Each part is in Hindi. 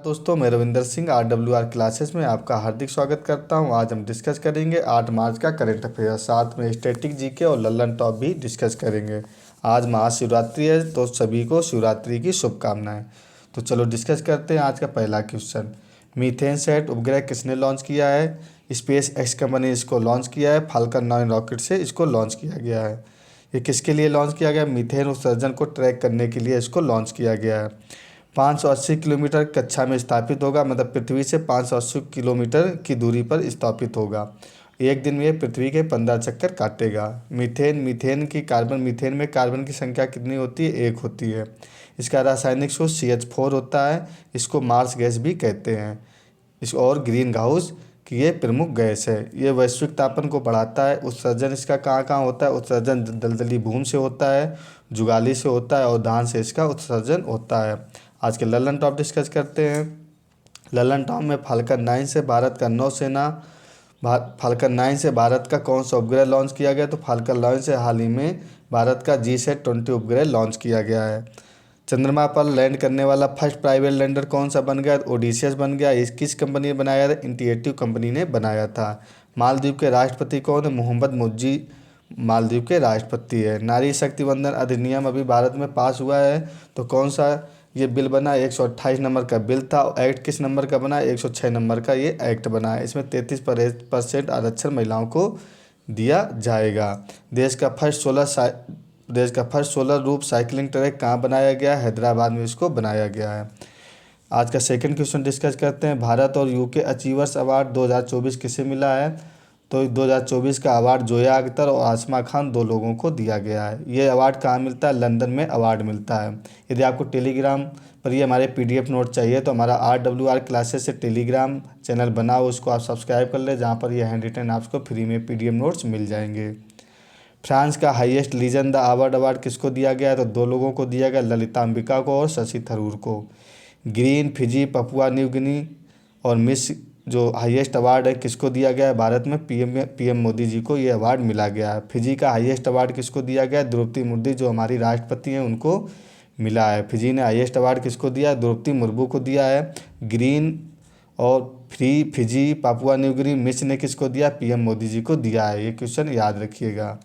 दोस्तों, मैं रविंदर सिंह RWR क्लासेस में आपका हार्दिक स्वागत करता हूं। आज हम डिस्कस करेंगे 8 मार्च का करंट अफेयर, साथ में स्टैटिक जीके और लल्लन टॉप भी डिस्कस करेंगे। आज महाशिवरात्रि है तो सभी को शिवरात्रि की शुभकामनाएं। तो चलो डिस्कस करते हैं आज का पहला क्वेश्चन। मीथेन सेट उपग्रह किसने लॉन्च किया है? स्पेस एक्स कंपनी इसको लॉन्च किया है। फाल्कन 9 रॉकेट से इसको लॉन्च किया गया है। ये किसके लिए लॉन्च किया गया? मीथेन उत्सर्जन को ट्रैक करने के लिए इसको लॉन्च किया गया है। 580 किलोमीटर कक्षा में स्थापित होगा, मतलब पृथ्वी से 580 किलोमीटर की दूरी पर स्थापित होगा। एक दिन में ये पृथ्वी के 15 चक्कर काटेगा। मीथेन में कार्बन की संख्या कितनी होती है? 1 होती है। इसका रासायनिक सूत्र CH4 होता है। इसको मार्स गैस भी कहते हैं। इस और ग्रीन हाउस की ये प्रमुख गैस है। ये वैश्विक तापन को बढ़ाता है। उत्सर्जन इसका कहाँ कहाँ होता है? उत्सर्जन दलदली भूमि से होता है, जुगाली से होता है और धान से इसका उत्सर्जन होता है। आज के लल्लन टॉप डिस्कस करते हैं। लल्लन टॉप में फाल्कन 9 से भारत का कौन सा उपग्रह लॉन्च किया गया? तो फाल्कन 9 से हाल ही में भारत का GSAT-20 उपग्रह लॉन्च किया गया है। चंद्रमा पर लैंड करने वाला फर्स्ट प्राइवेट लैंडर कौन सा बन गया? ओडिसियस बन गया। इस किस कंपनी ने बनाया था? इंटिएटिव कंपनी ने बनाया था। मालदीव के राष्ट्रपति कौन है? मोहम्मद मुज्जी मालदीव के राष्ट्रपति है। नारी शक्ति वंदन अधिनियम अभी भारत में पास हुआ है, तो कौन सा ये बिल बना? 128 नंबर का बिल था। एक्ट किस नंबर का बना? 106 नंबर का ये एक्ट बना है। इसमें 33% आरक्षण महिलाओं को दिया जाएगा। देश का first solar roof cycling track कहाँ बनाया गया? हैदराबाद में इसको बनाया गया है। आज का सेकंड क्वेश्चन डिस्कस करते हैं। भारत और UK अचीवर्स अवार्ड 2024 किसे मिला है? तो 2024 का अवार्ड जोया अख्तर और आसमा खान 2 लोगों को दिया गया है। ये अवार्ड कहाँ मिलता है? लंदन में अवार्ड मिलता है। यदि आपको टेलीग्राम पर ये हमारे PDF नोट चाहिए तो हमारा RWR क्लासेस से टेलीग्राम चैनल बना हो, उसको आप सब्सक्राइब कर ले, जहाँ पर ये हैंड रिटन आपको फ्री में PDF नोट्स मिल जाएंगे। फ्रांस का हाईएस्ट लीजन द अवार्ड किसको दिया गया है? तो 2 लोगों को दिया गया, ललिताम्बिका को और शशि थरूर को। Green, Fiji, Papua New Guinea और मिस जो हाईएस्ट अवार्ड है किसको दिया गया है? भारत में PM मोदी जी को ये अवार्ड मिला गया है। फिजी का हाईएस्ट अवार्ड किसको दिया गया है? द्रौपदी मुर्मू जो हमारी राष्ट्रपति हैं उनको मिला है। फिजी ने हाईएस्ट अवार्ड किसको दिया है? द्रौपदी मुर्मू को दिया है। ग्रीन और Fiji, Papua New Guinea, miss ने किसको दिया? PM मोदी जी को दिया है। ये क्वेश्चन याद रखिएगा।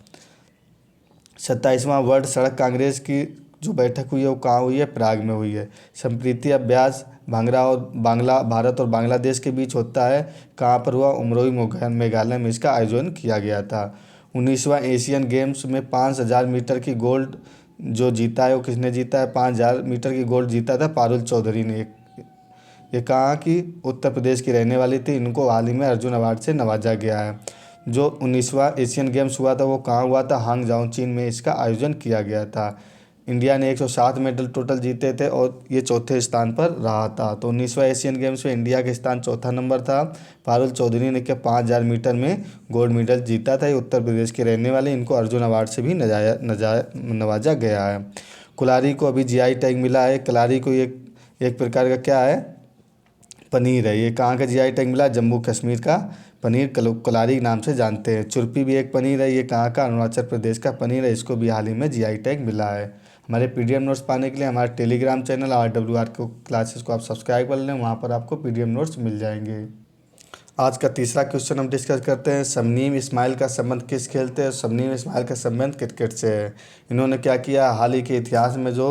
27वां वर्ल्ड सड़क कांग्रेस की जो बैठक हुई है वो कहाँ हुई है? प्राग में हुई है। संप्रीति अभ्यास भारत और बांग्लादेश के बीच होता है। कहाँ पर हुआ? उमरोई मेघालय में इसका आयोजन किया गया था। 19वां एशियन गेम्स में 5000 मीटर की गोल्ड जो जीता है वो किसने जीता है? 5000 मीटर की गोल्ड जीता था पारुल चौधरी ने। ये कहाँ की? उत्तर प्रदेश की रहने वाली थी। इनको हाल ही में अर्जुन अवार्ड से नवाजा गया है। जो 19वां एशियन गेम्स हुआ था वो कहाँ हुआ था? हांगझाऊ चीन में इसका आयोजन किया गया था। इंडिया ने 107 मेडल टोटल जीते थे और ये चौथे स्थान पर रहा था। तो 19वां एशियन गेम्स में इंडिया का स्थान चौथा नंबर था। पारुल चौधरी ने क्या 5000 मीटर में गोल्ड मेडल जीता था। ये उत्तर प्रदेश के रहने वाले, इनको अर्जुन अवार्ड से भी नवाजा गया है। कुल्हाड़ी को अभी GI टैग मिला है। कुल्हाड़ी को एक प्रकार का क्या है? पनीर है। ये कहाँ का GI टैग मिला? जम्मू कश्मीर का पनीर कुल्हाड़ी नाम से जानते हैं। चुरपी भी एक पनीर है। ये कहाँ का? अरुणाचल प्रदेश का पनीर है। इसको भी हाल ही में GI टैग मिला है। हमारे PDF नोट्स पाने के लिए हमारे टेलीग्राम चैनल RWR को क्लासेस को आप सब्सक्राइब कर लें, वहाँ पर आपको PDF नोट्स मिल जाएंगे। आज का तीसरा क्वेश्चन हम डिस्कस करते हैं। शबनीम इस्माइल का संबंध किस खेल से? शबनीम इस्माइल का संबंध क्रिकेट से है। इन्होंने क्या किया? हाल ही के इतिहास में जो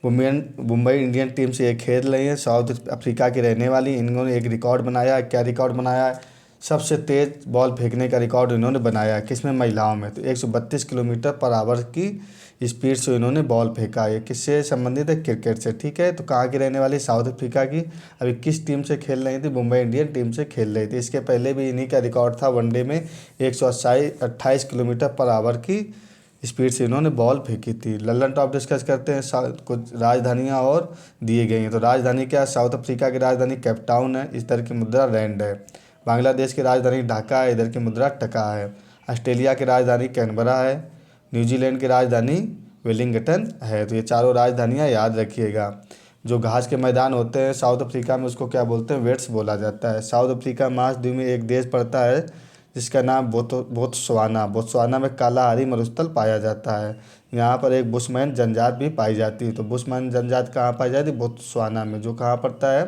मुंबई इंडियन टीम से ये खेल रही है, साउथ अफ्रीका की रहने वाली, इन्होंने एक रिकॉर्ड बनाया है। क्या रिकॉर्ड बनाया है? सबसे तेज़ बॉल फेंकने का रिकॉर्ड इन्होंने बनाया है। किसमें? महिलाओं में। तो 132 किलोमीटर पर आवर की स्पीड से इन्होंने बॉल फेंका है। किससे संबंधित है? क्रिकेट से। ठीक है, तो कहाँ की रहने वाली? साउथ अफ्रीका की। अभी किस टीम से खेल रही थी? मुंबई इंडियन टीम से खेल रही थी। इसके पहले भी इन्हीं का रिकॉर्ड था। वनडे में 128 किलोमीटर पर आवर की स्पीड से इन्होंने बॉल फेंकी थी। लल्लन टॉप डिस्कस करते हैं। कुछ राजधानियाँ और दिए गई हैं। तो राजधानी क्या है? साउथ अफ्रीका की राजधानी केप टाउन है। इस तरह की मुद्रा रैंड है। बांग्लादेश की राजधानी ढाका है। इधर की मुद्रा टका है। ऑस्ट्रेलिया की राजधानी कैनबरा है। न्यूजीलैंड की राजधानी वेलिंगटन है। तो ये चारों राजधानियाँ याद रखिएगा। जो घास के मैदान होते हैं साउथ अफ्रीका में, उसको क्या बोलते हैं? वेट्स बोला जाता है। साउथ अफ्रीका महाद्वीप में एक देश पड़ता है जिसका नाम बोत्सवाना में कालाहारी मरुस्थल पाया जाता है। यहाँ पर एक बुशमैन जनजात भी पाई जाती है। तो बुशमैन जनजात कहाँ पाई जाती है? बोत्सवाना में, जो कहाँ पड़ता है?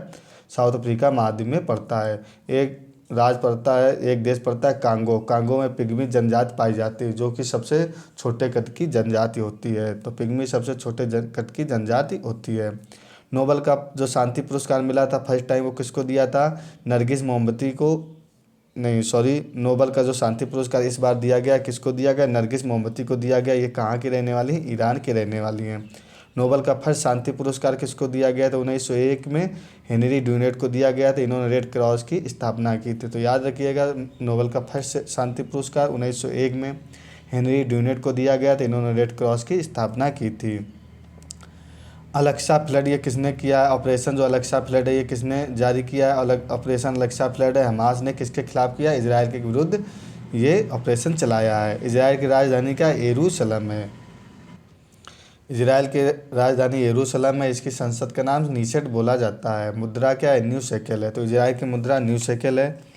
साउथ अफ्रीका महाद्वीप में पड़ता है। एक राज्य पड़ता है, एक देश पड़ता है कांगो। कांगो में पिग्मी जनजाति पाई जाती है, जो कि सबसे छोटे कद की जनजाति होती है। तो पिग्मी सबसे छोटे कद की जनजाति होती है। नोबेल का जो शांति पुरस्कार मिला था फर्स्ट टाइम, वो किसको दिया था? नरगिस मोहम्मदी को, नहीं सॉरी, नोबेल का जो शांति पुरस्कार इस बार दिया गया, किसको दिया गया? नरगिस मोहम्मदी को दिया गया। ये कहाँ की रहने वाली हैं? ईरान की रहने वाली हैं। नोबेल का फर्स्ट शांति पुरस्कार किसको दिया गया था? 1901 में हेनरी ड्यूनेट को दिया गया था। इन्होंने रेड क्रॉस की स्थापना की थी। तो याद रखिएगा, नोबेल का फर्स्ट शांति पुरस्कार 1901 में हेनरी ड्यूनेट को दिया गया था। इन्होंने रेड क्रॉस की स्थापना की थी। अलेक्सा फ्लड ये किसने किया है? ऑपरेशन जो अलेक्सा फ्लड है ये किसने जारी किया है? ऑपरेशन अलेक्सा फ्लड है हमास ने किसके खिलाफ किया? इजराइल के विरुद्ध ये ऑपरेशन चलाया है। इजराइल की राजधानी क्या? यरूशलेम है। इजराइल की राजधानी यरूशलेम है। इसकी संसद का नाम नीसेट बोला जाता है। मुद्रा क्या है? न्यू शेकेल है। तो इजराइल की मुद्रा न्यू शेकेल है।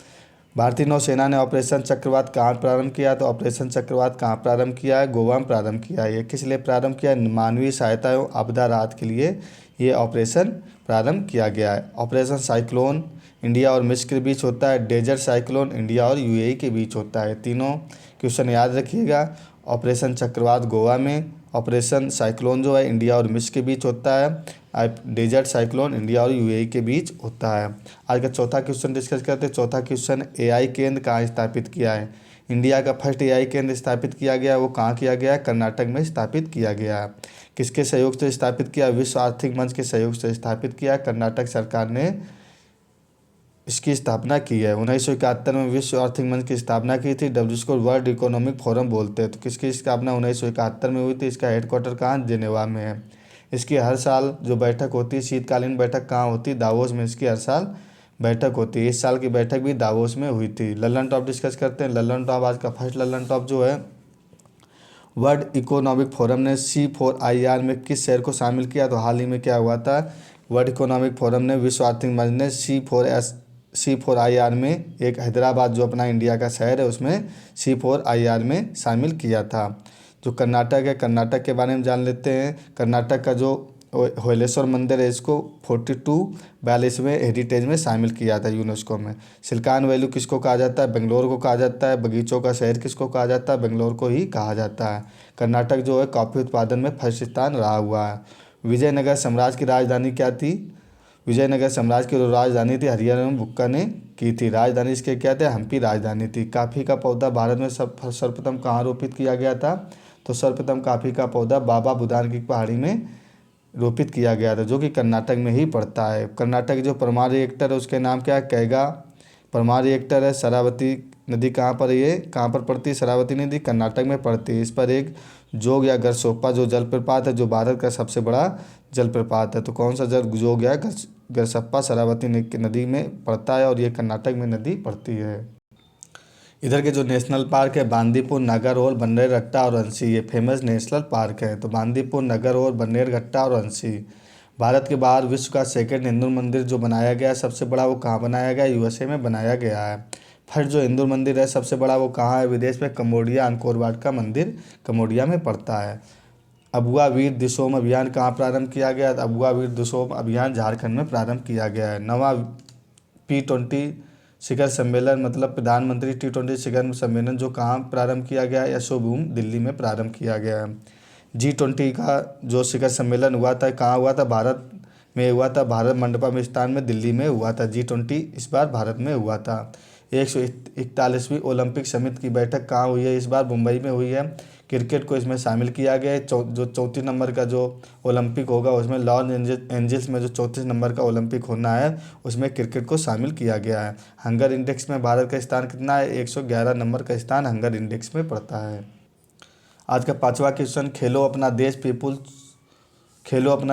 भारतीय नौसेना ने ऑपरेशन चक्रवात कहाँ प्रारंभ किया? तो ऑपरेशन चक्रवात कहाँ प्रारंभ किया है? गोवा में प्रारंभ किया है। ये किस लिए प्रारंभ किया है? मानवीय सहायता एवं आपदा राहत के लिए ये ऑपरेशन प्रारंभ किया गया है। ऑपरेशन साइक्लोन इंडिया और मिस्र के बीच होता है। डेजर्ट साइक्लोन इंडिया और यूएई के बीच होता है। तीनों क्वेश्चन याद रखिएगा। ऑपरेशन चक्रवात गोवा में, ऑपरेशन साइक्लोन जो है इंडिया और मिस्र के बीच होता है, डेजर्ट साइक्लोन इंडिया और यूएई के बीच होता है। आज का चौथा क्वेश्चन डिस्कस करते हैं। चौथा क्वेश्चन, एआई केंद्र कहाँ स्थापित किया है? इंडिया का फर्स्ट एआई केंद्र स्थापित किया गया, वो कहाँ किया गया है? कर्नाटक में स्थापित किया गया है। किसके सहयोग से स्थापित किया? विश्व आर्थिक मंच के सहयोग से स्थापित किया। कर्नाटक सरकार ने इसकी स्थापना की है। 1971 में विश्व आर्थिक मंच की स्थापना की थी। जिसको वर्ल्ड इकोनॉमिक फोरम बोलते हैं। तो किसकी स्थापना 1971 में हुई थी? इसका हेडक्वार्टर कहाँ? जिनेवा में है। इसकी हर साल जो बैठक होती है, शीतकालीन बैठक कहाँ होती है? दावोस में इसकी हर साल बैठक होती है। इस साल की बैठक भी दावोस में हुई थी। लल्लन टॉप डिस्कस करते हैं। लल्लन टॉप, आज का फर्स्ट लल्लन टॉप जो है, वर्ल्ड इकोनॉमिक फोरम ने C4IR में किस शहर को शामिल किया? तो हाल ही में क्या हुआ था? वर्ल्ड इकोनॉमिक फोरम ने, विश्व आर्थिक मंच ने C4IR में एक हैदराबाद जो अपना इंडिया का शहर है उसमें C4IR में शामिल किया था। जो कर्नाटक है, कर्नाटक के बारे में जान लेते हैं। कर्नाटक का जो होलेश्वर मंदिर है, इसको 42वें हेरिटेज में शामिल किया था यूनेस्को में। सिलिकॉन वैली किसको कहा जाता है? बेंगलोर को कहा जाता है। बगीचों का शहर किसको कहा जाता है? बेंगलोर को ही कहा जाता है। कर्नाटक जो है कॉफ़ी उत्पादन में फर्स्ट स्थान रहा हुआ है। विजयनगर साम्राज्य की राजधानी क्या थी? विजयनगर साम्राज्य की जो राजधानी थी हरिहरन बुक्का ने की थी। राजधानी इसके क्या थे? हम्पी राजधानी थी। कॉफ़ी का पौधा भारत में सर्वप्रथम कहाँ रोपित किया गया था? तो सर्वप्रथम कॉफ़ी का पौधा बाबा बुदान की पहाड़ी में रोपित किया गया था, जो कि कर्नाटक में ही पड़ता है। कर्नाटक जो परमाणु रिएक्टर है उसके नाम क्या है? कैगा परमाणु रिएक्टर है। शरावती नदी कहाँ पर है? ये कहाँ पर पड़ती है? शरावती नदी कर्नाटक में पड़ती है। इस पर एक जोग या गरसोप्पा जो जलप्रपात है, जो भारत का सबसे बड़ा जलप्रपात है। तो कौन सा जोग या गरसप्पा शरावती नदी में पड़ता है और ये कर्नाटक में नदी पड़ती है। इधर के जो नेशनल पार्क है, बांदीपुर, नागरहोल, बन्नेरघट्टा और अंशी, ये फेमस नेशनल पार्क है। तो बांदीपुर, नागरहोल, बन्नेरघट्टा और अंशी। भारत के बाहर विश्व का सेकंड हिंदू मंदिर जो बनाया गया है सबसे बड़ा, वो कहाँ बनाया गया? यूएसए में बनाया गया है। फर्स्ट जो हिंदू मंदिर है सबसे बड़ा, वो कहाँ है? विदेश में, कंबोडिया, अंकोर वाट का मंदिर कंबोडिया में पड़ता है। अबुआ वीर दिसोम अभियान कहाँ प्रारंभ किया गया? अबुआ वीर दिसोम अभियान झारखंड में प्रारंभ किया गया है। नवा P20 शिखर सम्मेलन, मतलब प्रधानमंत्री T20 शिखर सम्मेलन जो कहाँ प्रारंभ किया गया है? यशोभूम दिल्ली में प्रारंभ किया गया है। G20 का जो शिखर सम्मेलन हुआ था कहाँ हुआ था? भारत में हुआ था। भारत मंडपम में दिल्ली में हुआ था। G20 इस बार भारत में हुआ था। 141वीं ओलंपिक समिति की बैठक कहाँ हुई है? इस बार मुंबई में हुई है। क्रिकेट को इसमें शामिल किया गया है। जो 34 नंबर का जो ओलंपिक होगा उसमें लॉस एंजल्स में जो 34 नंबर का ओलंपिक होना है उसमें क्रिकेट को शामिल किया गया है। हंगर इंडेक्स में भारत का स्थान कितना है? 111 नंबर का स्थान हंगर इंडेक्स में पड़ता है। आज का पांचवा क्वेश्चन, खेलो अपना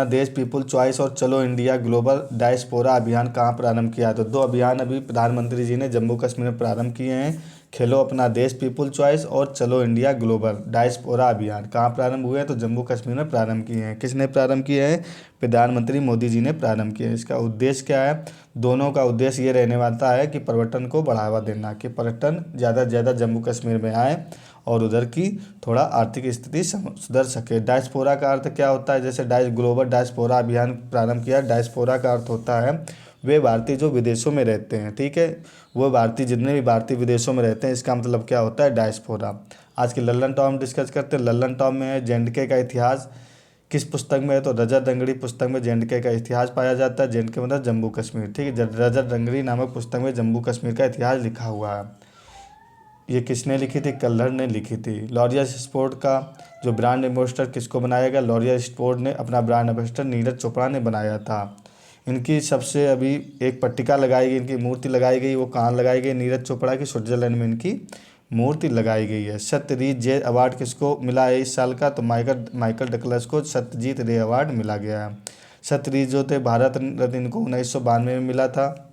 देश पीपुल चॉइस और चलो इंडिया ग्लोबल डायस्पोरा अभियान कहाँ प्रारंभ किया? तो दो अभियान अभी प्रधानमंत्री जी ने जम्मू कश्मीर में प्रारंभ किए हैं। खेलो अपना देश पीपुल चॉइस और चलो इंडिया ग्लोबल डायस्पोरा अभियान कहाँ प्रारंभ हुए हैं? तो जम्मू कश्मीर में प्रारंभ किए हैं। किसने प्रारंभ किए हैं? प्रधानमंत्री मोदी जी ने प्रारंभ किए हैं। इसका उद्देश्य क्या है? दोनों का उद्देश्य ये रहने वाला है कि पर्यटन को बढ़ावा देना, कि पर्यटन ज़्यादा से ज़्यादा जम्मू कश्मीर में आए और उधर की थोड़ा आर्थिक स्थिति सुधर सके। डायस्पोरा का अर्थ क्या होता है? जैसे ग्लोबल डायस्पोरा अभियान प्रारंभ किया। डायस्पोरा का अर्थ होता है वे भारतीय जो विदेशों में रहते हैं, ठीक है, वो भारतीय जितने भी भारतीय विदेशों में रहते हैं, इसका मतलब क्या होता है, डायस्पोरा। आज की लल्लन टॉप हम डिस्कस करते हैं। लल्लन टॉप में है जे का इतिहास, किस पुस्तक में है, तो रजत रंगड़ी पुस्तक में जे का इतिहास पाया जाता है। जे मतलब जम्मू कश्मीर, ठीक है, रजत रंगड़ी नामक पुस्तक में जम्मू कश्मीर का इतिहास लिखा हुआ है। ये किसने लिखी थी, कल्हड़ ने लिखी थी। लॉरियल स्पोर्ट का जो ब्रांड एम्बेसडर किसको बनाया गया, लॉरियल स्पोर्ट ने अपना ब्रांड एम्बेसडर नीरज चोपड़ा ने बनाया था। इनकी सबसे अभी एक पट्टिका लगाई गई, इनकी मूर्ति लगाई गई, वो कहाँ लगाई गई, नीरज चोपड़ा की स्विट्जरलैंड में इनकी मूर्ति लगाई गई है। सत्यजीत रे अवार्ड किसको मिला है इस साल का, तो माइकल डगलस को सत्यजीत रे अवार्ड मिला गया है। सत्यजीत जो थे भारत रत्न इनको 1992 में मिला था,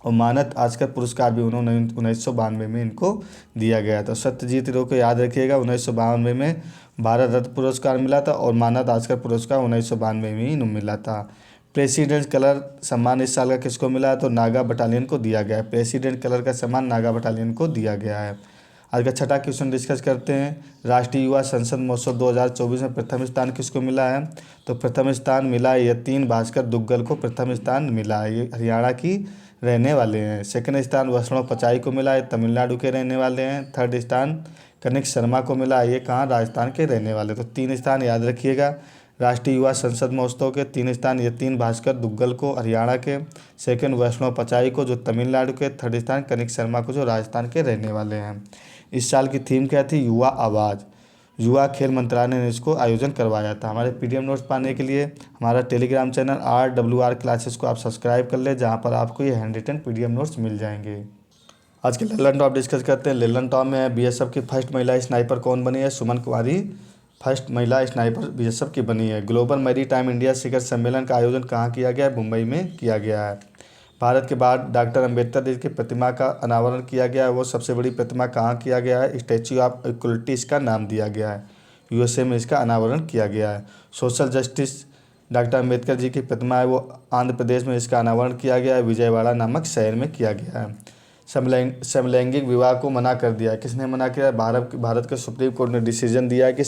और मानद आस्कर पुरस्कार भी उन्होंने 1992 में इनको दिया गया था। सत्यजीत रे को याद रखिएगा, 1992 में भारत रत्न पुरस्कार मिला था और मानद आस्कर पुरस्कार 1992 में ही इन्हें मिला था। प्रेसिडेंट कलर सम्मान इस साल का किसको मिला है, तो नागा बटालियन को दिया गया है। प्रेसिडेंट कलर का सम्मान नागा बटालियन को दिया गया है। आज का छठा क्वेश्चन डिस्कस करते हैं। राष्ट्रीय युवा संसद महोत्सव 2024 में प्रथम स्थान किसको मिला है, तो प्रथम स्थान मिला है यतीन भास्कर दुग्गल को प्रथम स्थान मिला है। ये हरियाणा की रहने वाले हैं। सेकंड स्थान वैष्णव पचाई को मिला है, तमिलनाडु के रहने वाले हैं। थर्ड स्थान कनिक शर्मा को मिला है, ये कहाँ, राजस्थान के रहने वाले। तो 3 स्थान याद रखिएगा राष्ट्रीय युवा संसद महोत्सव के। 3 स्थान यतीन भास्कर दुग्गल को हरियाणा के, सेकंड वैष्णव पचाई को जो तमिलनाडु के, थर्ड स्थान कनिक शर्मा को जो राजस्थान के रहने वाले हैं। इस साल की थीम क्या थी, युवा आवाज़। युवा खेल मंत्रालय ने इसको आयोजन करवाया था। हमारे पीडीएफ नोट्स पाने के लिए हमारा टेलीग्राम चैनल RWR क्लासेस को आप सब्सक्राइब कर ले, जहाँ पर आपको ये हैंड रिटन पीडीएफ नोट्स मिल जाएंगे। आज के लल्लन टॉप डिस्कस करते हैं। लल्लन टॉप में बीएसएफ की फर्स्ट महिला स्नाइपर कौन बनी है, सुमन कुमारी फर्स्ट महिला स्नाइपर बीएसएफ की बनी है। ग्लोबल मैरीटाइम इंडिया शिखर सम्मेलन का आयोजन कहाँ किया गया है, मुंबई में किया गया है। भारत के बाद डॉक्टर अंबेडकर जी की प्रतिमा का अनावरण किया गया है। वो सबसे बड़ी प्रतिमा कहाँ किया गया है, स्टैच्यू ऑफ इक्वलिटी इसका नाम दिया गया है, USA में इसका अनावरण किया गया है। Social justice doctor Ambedkar ji की प्रतिमा है, वो आंध्र प्रदेश में इसका अनावरण किया गया है, विजयवाड़ा नामक शहर में किया गया है। समलैंगिक विवाह को मना कर दिया है, किसने मना किया, भारत के सुप्रीम कोर्ट ने डिसीजन दिया है कि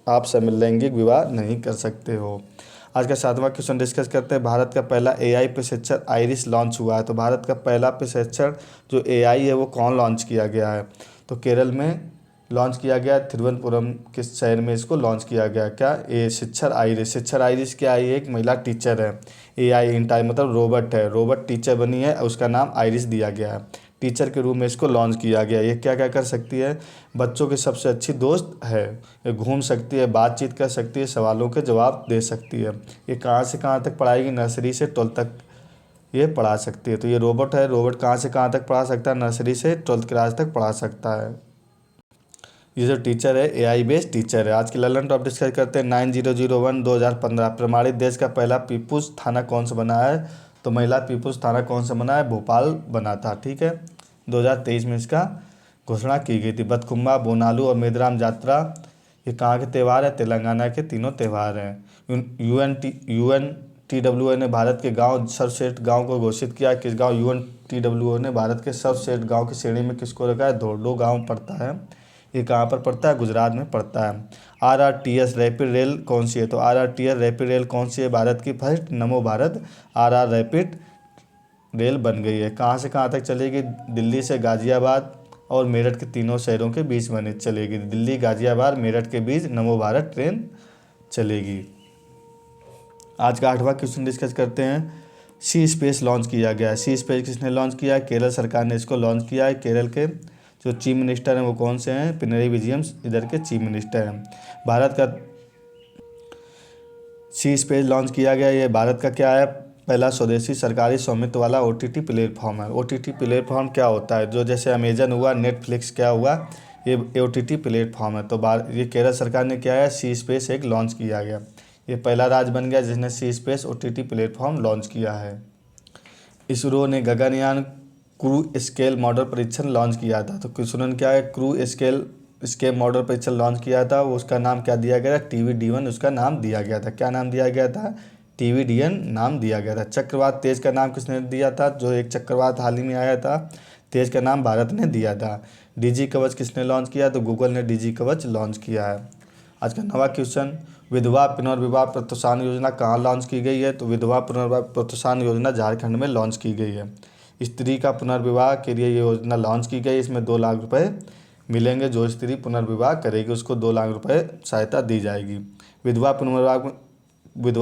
आप समलैंगिक विवाह नहीं कर सकते हो। आज का 7वां क्वेश्चन डिस्कस करते हैं। भारत का पहला AI प्रशिक्षण आइरिस लॉन्च हुआ है। तो भारत का पहला प्रशिक्षण जो AI है वो कौन लॉन्च किया गया है, तो केरल में लॉन्च किया गया, तिरुवनंतपुरम के शहर में इसको लॉन्च किया गया। क्या, ये शिक्षर आइरिस। शिक्षर आइरिस क्या है, एक महिला टीचर है। AI इन टाइम मतलब रोबोट है, रोबोट टीचर बनी है, उसका नाम आइरिस दिया गया है। टीचर के रूप में इसको लॉन्च किया गया। ये क्या क्या कर सकती है, बच्चों की सबसे अच्छी दोस्त है। ये घूम सकती है, बातचीत कर सकती है, सवालों के जवाब दे सकती है। ये कहाँ से कहाँ तक पढ़ाएगी, नर्सरी से 12th तक ये पढ़ा सकती है। तो ये रोबोट है, रोबोट कहाँ से कहाँ तक पढ़ा सकता है, नर्सरी से 12th क्लास तक पढ़ा सकता है। ये जो टीचर है AI बेस्ड टीचर है। आज की लल्लन टॉप डिस्कस करते हैं। 9001 2015 प्रमाणित देश का पहला पीपुल्स थाना कौन सा बना है, तो महिला पीपुल्स थाना कौन सा बना है, भोपाल बना था, ठीक है। 2023 में इसका घोषणा की गई थी। बतकुम्बा, बोनालू और मेदराम जात्रा ये कहाँ के त्यौहार है, तेलंगाना के तीनों त्यौहार हैं। UNTWA ने भारत के गांव सर्वश्रेष्ठ गांव को घोषित किया। किस गांव, UNTWA ने भारत के सर्वश्रेष्ठ गांव की श्रेणी में किसको रखा है, धोर्डो गांव पड़ता है। ये कहाँ पर पड़ता है, गुजरात में पड़ता है। RRTS रैपिड रेल कौन सी है, तो RRTS रैपिड रेल कौन सी है, भारत की फर्स्ट नमो भारत RR रैपिड रेल बन गई है। कहाँ से कहाँ तक चलेगी, दिल्ली से गाजियाबाद और मेरठ के तीनों शहरों के बीच बने चलेगी। दिल्ली, गाजियाबाद, मेरठ के बीच नमो भारत ट्रेन चलेगी। आज का 8वां क्वेश्चन डिस्कस करते हैं। सी स्पेस लॉन्च किया गया है। सी स्पेस किसने लॉन्च किया है, केरल सरकार ने इसको लॉन्च किया है। केरल के जो चीफ मिनिस्टर हैं वो कौन से हैं, पिनरई विजयन इधर के चीफ मिनिस्टर हैं। भारत का सी स्पेस लॉन्च किया गया। ये भारत का क्या है, पहला स्वदेशी सरकारी स्वामित्व वाला OTT प्लेटफॉर्म है। OTT प्लेटफॉर्म क्या होता है, जो जैसे अमेजन हुआ, नेटफ्लिक्स क्या हुआ, ये OTT प्लेटफॉर्म है। तो ये केरल सरकार ने क्या है, सी स्पेस एक लॉन्च किया गया। ये पहला राज्य बन गया जिसने सी स्पेस OTT प्लेटफॉर्म लॉन्च किया है। इसरो ने गगनयान क्रू स्केल मॉडल परीक्षण लॉन्च किया था। तो क्वेश्चन क्या है, क्रू स्केल मॉडल परीक्षण लॉन्च किया था, उसका नाम क्या दिया गया, TVD1 उसका नाम दिया गया था। क्या नाम दिया गया था, TVD1 नाम दिया गया था। चक्रवात तेज का नाम किसने दिया था, जो एक चक्रवात हाल ही में आया था, तेज का नाम भारत ने दिया था। DG कवच किसने लॉन्च किया, तो गूगल ने DG कवच लॉन्च किया है। आज का नवा क्वेश्चन, विधवा पुनर्विवाह प्रोत्साहन योजना कहाँ लॉन्च की गई है? तो विधवा पुनर्विवाह प्रोत्साहन योजना झारखंड में लॉन्च की गई है। स्त्री का पुनर्विवाह के लिए ये योजना लॉन्च की गई। इसमें 2 लाख रुपए मिलेंगे। जो स्त्री पुनर्विवाह करेगी उसको 2 लाख रुपए सहायता दी जाएगी। विधवा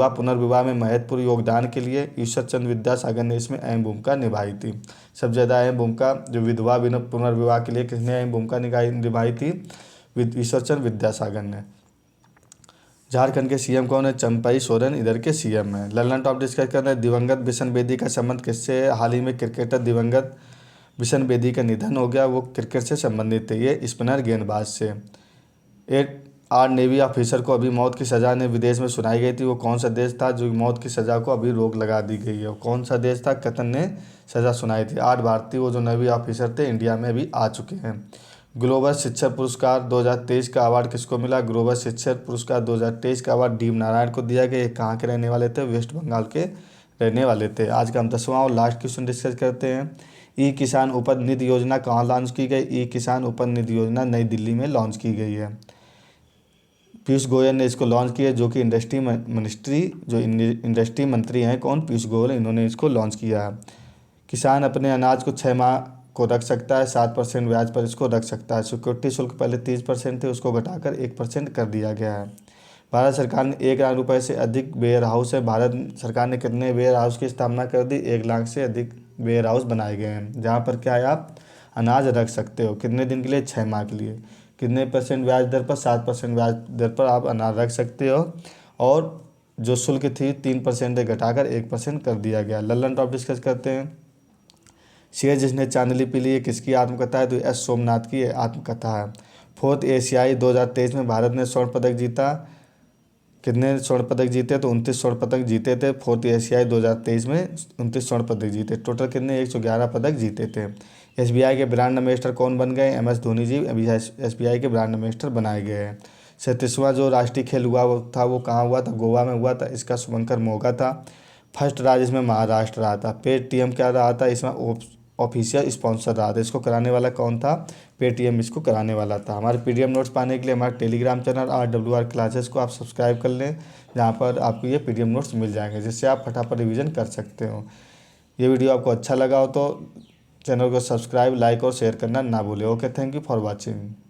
पुनर्विवाह में महत्वपूर्ण योगदान के लिए ईश्वर चंद्र विद्यासागर ने इसमें अहम भूमिका निभाई थी। सबसे ज़्यादा अहम भूमिका जो विधवा पुनर्विवाह के लिए किसने अहम भूमिका निभाई थी? ईश्वर चंद्र विद्यासागर ने। झारखंड के सीएम कौन है? चंपई सोरेन इधर के सीएम हैं। ललन टॉप डिस्कस कर रहे हैं, दिवंगत बिशन बेदी का संबंध किससे है? हाल ही में क्रिकेटर दिवंगत बिशन बेदी का निधन हो गया, वो क्रिकेट से संबंधित थे। ये स्पिनर गेंदबाज से। एक 8 नेवी ऑफिसर को अभी मौत की सज़ा ने विदेश में सुनाई गई थी। वो कौन सा देश था जो मौत की सज़ा को अभी रोक लगा दी गई है? वो कौन सा देश था? कतर ने सज़ा सुनाई थी। 8 भारतीय वो जो नेवी ऑफिसर थे इंडिया में अभी आ चुके हैं। ग्लोबल शिक्षक पुरस्कार 2023 का अवार्ड किसको मिला? ग्लोबल शिक्षक पुरस्कार 2023 का अवार्ड डी नारायण को दिया गया। ये कहाँ के रहने वाले थे? वेस्ट बंगाल के रहने वाले थे। आज का हम 10वां और लास्ट क्वेश्चन डिस्कस करते हैं। ई किसान उपज निधि योजना कहाँ लॉन्च की गई? ई किसान उपज निधि योजना नई दिल्ली में लॉन्च की गई है। पीयूष गोयल ने इसको लॉन्च किया, जो कि इंडस्ट्री मंत्री हैं कौन? पीयूष गोयल, इन्होंने इसको लॉन्च किया है। किसान अपने अनाज को 6 माह को रख सकता है, 7% ब्याज पर इसको रख सकता है। सिक्योरिटी शुल्क पहले 30% थे, उसको घटाकर 1% कर दिया गया है। भारत सरकार ने 1 लाख रुपए से अधिक वेयर हाउस है। भारत सरकार ने कितने वेयर हाउस की स्थापना कर दी? 1 लाख से अधिक वेयर हाउस बनाए गए हैं, जहाँ पर क्या है आप अनाज रख सकते हो। कितने दिन के लिए? 6 माह के लिए। कितने % ब्याज दर पर? 7% ब्याज दर पर आप अनाज रख सकते हो। और जो शुल्क थी 3% से घटाकर 1% कर दिया गया। ललन टॉप डिस्कस करते हैं। शेर जिसने चांदनी पी ली, ये किसकी आत्मकथा है? तो एस सोमनाथ की आत्मकथा है। 4th एशियाई 2023 में भारत ने स्वर्ण पदक जीता। कितने स्वर्ण पदक जीते? तो 29 स्वर्ण पदक जीते थे। 4th एशियाई 2023 में 29 स्वर्ण पदक जीते। टोटल कितने? 111 पदक जीते थे। एसबीआई के ब्रांड एम्बेसडर कौन बन गए? एम एस धोनी जी अभी एसबीआई के ब्रांड एम्बेसडर बनाए गए हैं। 37वां जो राष्ट्रीय खेल हुआ था वो कहाँ हुआ था? गोवा में हुआ था। इसका शुभंकर मोगा था। फर्स्ट राज्य इसमें महाराष्ट्र रहा था। पेटीएम क्या रहा था? इसमें ऑफिशियल स्पॉन्सर रहा था। इसको कराने वाला कौन था? पेटीएम इसको कराने वाला था। हमारे पीडीएफ नोट्स पाने के लिए हमारे टेलीग्राम चैनल RWR क्लासेस को आप सब्सक्राइब कर लें, जहाँ पर आपको ये पीडीएफ नोट्स मिल जाएंगे, जिससे आप फटाफट रिवीजन कर सकते हो। ये वीडियो आपको अच्छा लगा हो तो चैनल को सब्सक्राइब, लाइक और शेयर करना ना भूलें। Okay, thank you for watching.